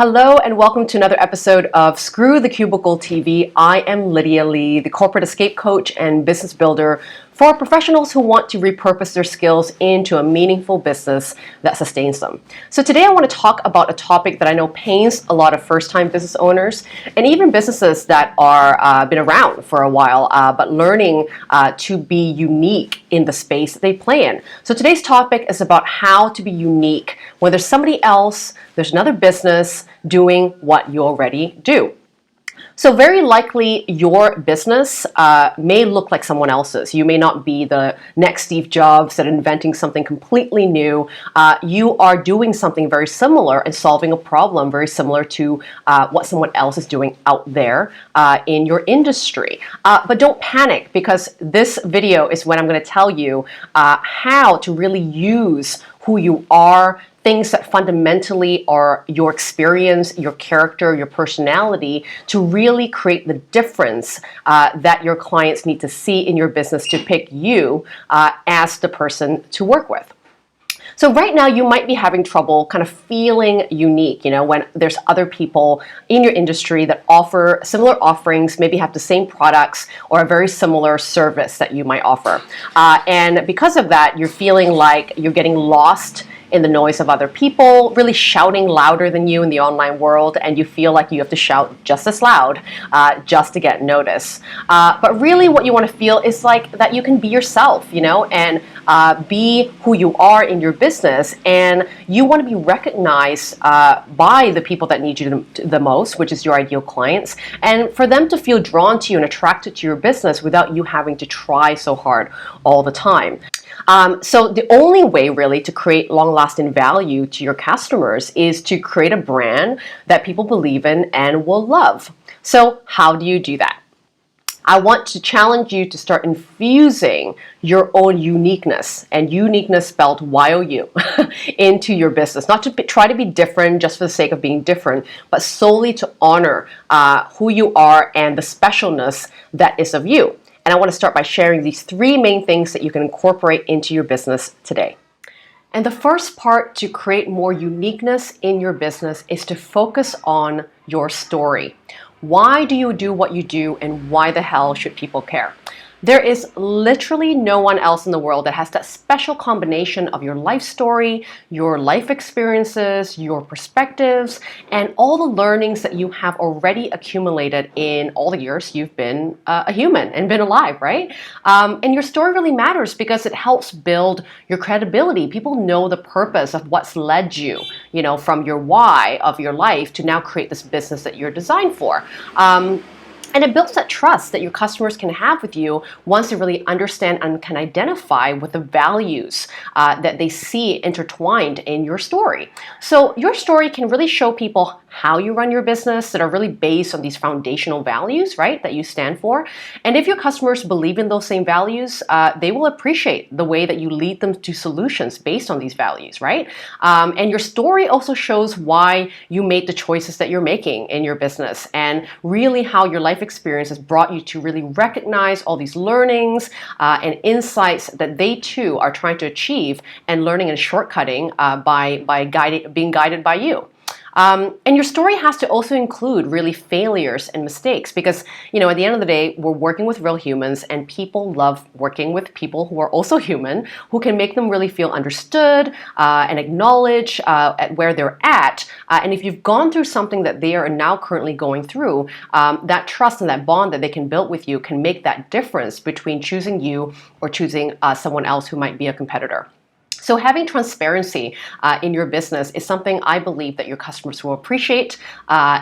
Hello and welcome to another episode of Screw the Cubicle TV. I am Lydia Lee, the corporate escape coach and business builder for professionals who want to repurpose their skills into a meaningful business that sustains them. So today I want to talk about a topic that I know pains a lot of first-time business owners and even businesses that are been around for a while, but learning to be unique in the space that they play in. So today's topic is about how to be unique when there's somebody else, there's another business doing what you already do. So very likely your business may look like someone else's. You may not be the next Steve Jobs that inventing something completely new. You are doing something very similar and solving a problem very similar to what someone else is doing out there in your industry. But don't panic, because this video is when I'm going to tell you how to really use who you are, things that fundamentally are your experience, your character, your personality, to really create the difference that your clients need to see in your business to pick you as the person to work with. So right now you might be having trouble kind of feeling unique, when there's other people in your industry that offer similar offerings, maybe have the same products or a very similar service that you might offer. And because of that, you're feeling like you're getting lost in the noise of other people, really shouting louder than you in the online world, and you feel like you have to shout just as loud just to get noticed. But really what you want to feel is like that you can be yourself, and be who you are in your business, and you want to be recognized by the people that need you the most, which is your ideal clients, and for them to feel drawn to you and attracted to your business without you having to try so hard all the time. So the only way really to create long-lasting value to your customers is to create a brand that people believe in and will love. So how do you do that? I want to challenge you to start infusing your own uniqueness, and uniqueness spelled Y-O-U, into your business. Not to try to be different just for the sake of being different, but solely to honor who you are and the specialness that is of you. And I want to start by sharing these three main things that you can incorporate into your business today. And the first part to create more uniqueness in your business is to focus on your story. Why do you do what you do, and why the hell should people care? There is literally no one else in the world that has that special combination of your life story, your life experiences, your perspectives, and all the learnings that you have already accumulated in all the years you've been a human and been alive, right? And your story really matters because it helps build your credibility. People know the purpose of what's led you, from your why of your life to now create this business that you're designed for. And it builds that trust that your customers can have with you once they really understand and can identify with the values that they see intertwined in your story. So your story can really show people how you run your business that are really based on these foundational values, right, that you stand for. And if your customers believe in those same values, they will appreciate the way that you lead them to solutions based on these values, right? And your story also shows why you made the choices that you're making in your business, and really how your life experience has brought you to really recognize all these learnings and insights that they too are trying to achieve, and learning and shortcutting by being guided by you. And your story has to also include really failures and mistakes, because at the end of the day, we're working with real humans, and people love working with people who are also human, who can make them really feel understood and acknowledge at where they're at. And if you've gone through something that they are now currently going through, that trust and that bond that they can build with you can make that difference between choosing you or choosing someone else who might be a competitor. So having transparency in your business is something I believe that your customers will appreciate,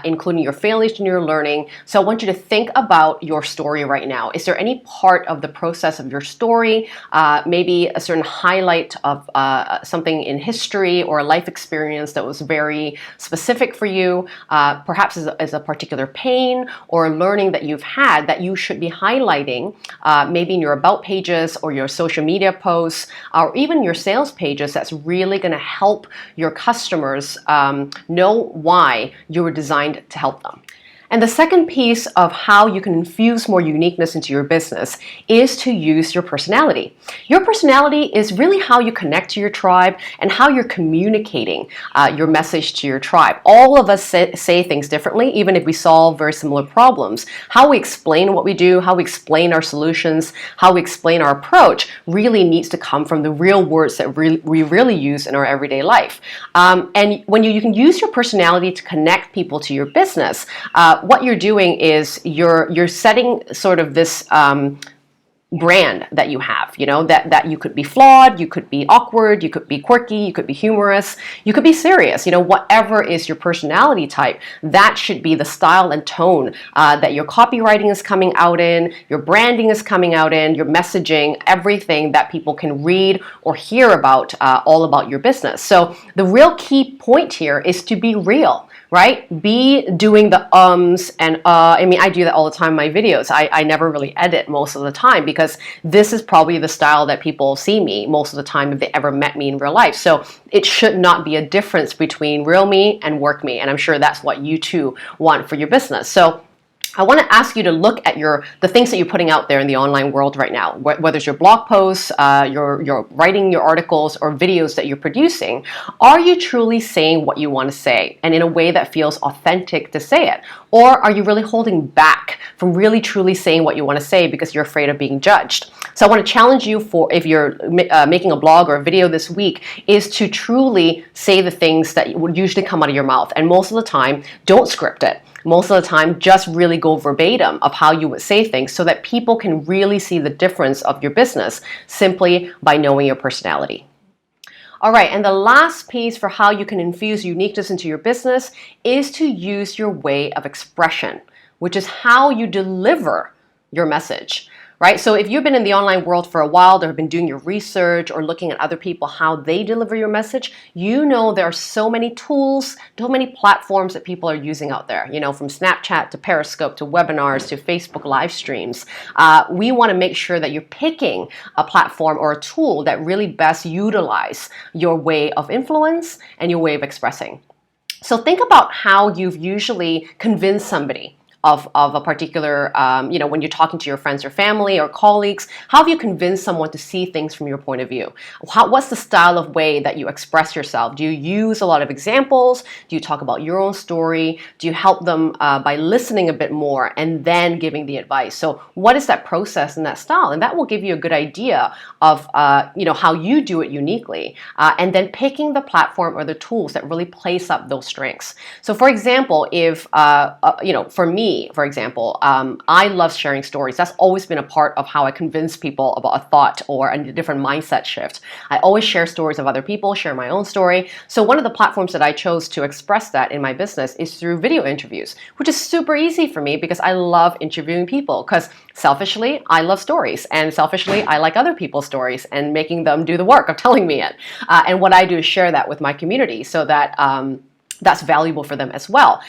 including your failures and your learning. So I want you to think about your story right now. Is there any part of the process of your story, maybe a certain highlight of something in history or a life experience that was very specific for you, perhaps as a particular pain or a learning that you've had that you should be highlighting, maybe in your about pages or your social media posts, or even your sales pages, that's really going to help your customers know why you were designed to help them. And the second piece of how you can infuse more uniqueness into your business is to use your personality. Your personality is really how you connect to your tribe and how you're communicating your message to your tribe. All of us say things differently, even if we solve very similar problems. How we explain what we do, how we explain our solutions, how we explain our approach really needs to come from the real words that we really use in our everyday life. And when you can use your personality to connect people to your business, what you're doing is you're setting sort of this brand that you have, that you could be flawed, you could be awkward, you could be quirky, you could be humorous, you could be serious, whatever is your personality type, that should be the style and tone that your copywriting is coming out in, your branding is coming out in, your messaging, everything that people can read or hear about, all about your business. So the real key point here is to be real. Right? Be doing the and I do that all the time in my videos. I never really edit most of the time because this is probably the style that people see me most of the time if they ever met me in real life. So it should not be a difference between real me and work me. And I'm sure that's what you too want for your business. So I want to ask you to look at the things that you're putting out there in the online world right now, whether it's your blog posts, you're writing your articles or videos that you're producing. Are you truly saying what you want to say and in a way that feels authentic to say it? Or are you really holding back from really truly saying what you want to say because you're afraid of being judged? So I want to challenge you if you're making a blog or a video this week is to truly say the things that would usually come out of your mouth. And most of the time, don't script it. Most of the time, just really go verbatim of how you would say things so that people can really see the difference of your business simply by knowing your personality. All right, and the last piece for how you can infuse uniqueness into your business is to use your way of expression, which is how you deliver your message. Right? So if you've been in the online world for a while, or have been doing your research or looking at other people, how they deliver your message, there are so many tools, so many platforms that people are using out there, from Snapchat to Periscope to webinars to Facebook live streams. We want to make sure that you're picking a platform or a tool that really best utilize your way of influence and your way of expressing. So think about how you've usually convinced somebody of a particular, when you're talking to your friends or family or colleagues, how have you convinced someone to see things from your point of view? What's the style of way that you express yourself? Do you use a lot of examples? Do you talk about your own story? Do you help them by listening a bit more and then giving the advice? So what is that process and that style? And that will give you a good idea of, how you do it uniquely. And then picking the platform or the tools that really place up those strengths. So for example, if, for me, for example, I love sharing stories. That's always been a part of how I convince people about a thought or a different mindset shift. I always share stories of other people, share my own story. So one of the platforms that I chose to express that in my business is through video interviews, which is super easy for me because I love interviewing people because selfishly, I love stories and selfishly, I like other people's stories and making them do the work of telling me it. And what I do is share that with my community so that that's valuable for them as well.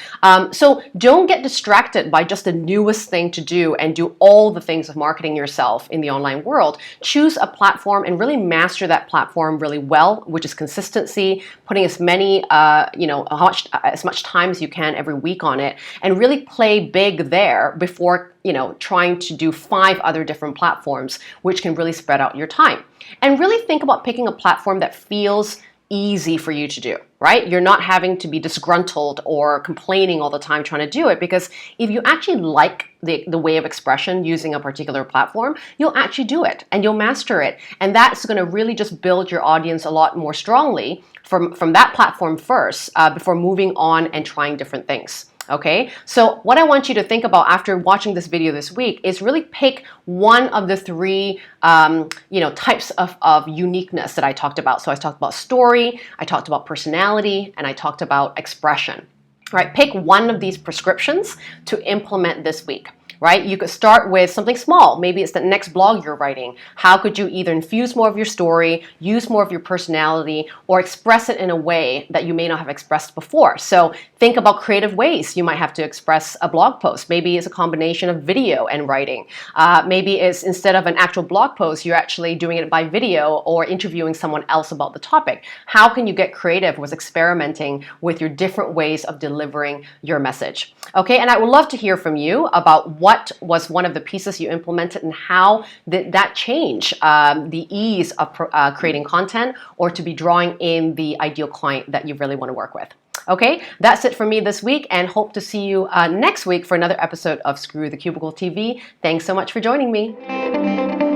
So don't get distracted by just the newest thing to do and do all the things of marketing yourself in the online world. Choose a platform and really master that platform really well, which is consistency, putting as much time as you can every week on it, and really play big there before trying to do 5 other different platforms, which can really spread out your time. And really think about picking a platform that feels easy for you to do, right? You're not having to be disgruntled or complaining all the time trying to do it, because if you actually like the way of expression using a particular platform, you'll actually do it and you'll master it. And that's going to really just build your audience a lot more strongly from that platform first before moving on and trying different things. Okay, so what I want you to think about after watching this video this week is really pick one of the 3 types of uniqueness that I talked about. So I talked about story, I talked about personality, and I talked about expression. All right, pick one of these prescriptions to implement this week. right? You could start with something small. Maybe it's the next blog you're writing. How could you either infuse more of your story, use more of your personality, or express it in a way that you may not have expressed before? So think about creative ways you might have to express a blog post. Maybe it's a combination of video and writing. Maybe it's instead of an actual blog post, you're actually doing it by video or interviewing someone else about the topic. How can you get creative with experimenting with your different ways of delivering your message? Okay, and I would love to hear from you about what was one of the pieces you implemented and how did that change the ease of creating content or to be drawing in the ideal client that you really want to work with. Okay, that's it for me this week, and hope to see you next week for another episode of Screw the Cubicle TV. Thanks so much for joining me.